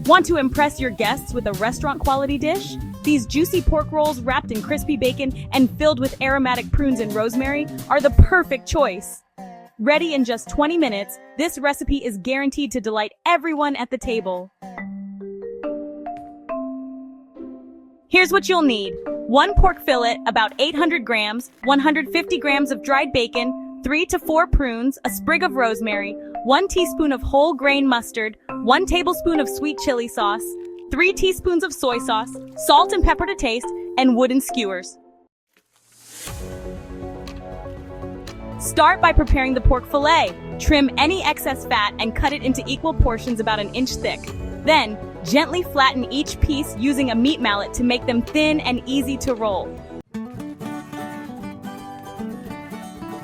Want to impress your guests with a restaurant-quality dish? These juicy pork rolls wrapped in crispy bacon and filled with aromatic prunes and rosemary are the perfect choice. Ready in just 20 minutes, this recipe is guaranteed to delight everyone at the table. Here's what you'll need. 1 pork fillet, about 800 grams, 150 grams of dried bacon, 3 to 4 prunes, a sprig of rosemary, 1 teaspoon of whole grain mustard, 1 tablespoon of sweet chili sauce, 3 teaspoons of soy sauce, salt and pepper to taste, and wooden skewers. Start by preparing the pork fillet. Trim any excess fat and cut it into equal portions about 1 inch thick. Then, gently flatten each piece using a meat mallet to make them thin and easy to roll.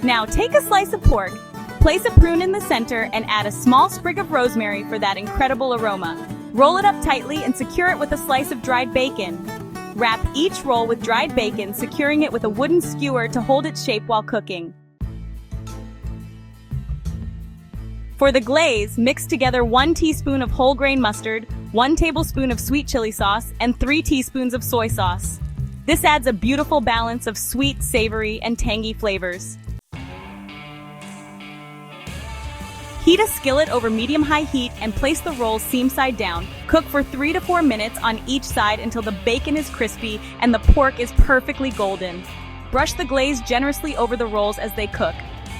Now take a slice of pork, place a prune in the center, and add a small sprig of rosemary for that incredible aroma. Roll it up tightly and secure it with a slice of dried bacon. Wrap each roll with dried bacon, securing it with a wooden skewer to hold its shape while cooking. For the glaze, mix together 1 teaspoon of whole grain mustard, 1 tablespoon of sweet chili sauce, and 3 teaspoons of soy sauce. This adds a beautiful balance of sweet, savory, and tangy flavors. Heat a skillet over medium-high heat and place the rolls seam-side down. Cook for 3 to 4 minutes on each side until the bacon is crispy and the pork is perfectly golden. Brush the glaze generously over the rolls as they cook.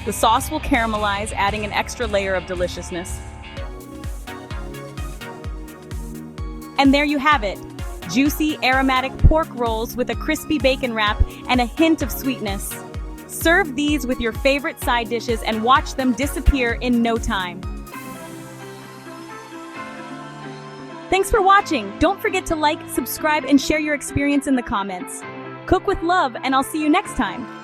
The sauce will caramelize, adding an extra layer of deliciousness. And there you have it. Juicy, aromatic pork rolls with a crispy bacon wrap and a hint of sweetness. Serve these with your favorite side dishes and watch them disappear in no time. Thanks for watching. Don't forget to like, subscribe, and share your experience in the comments. Cook with love, and I'll see you next time.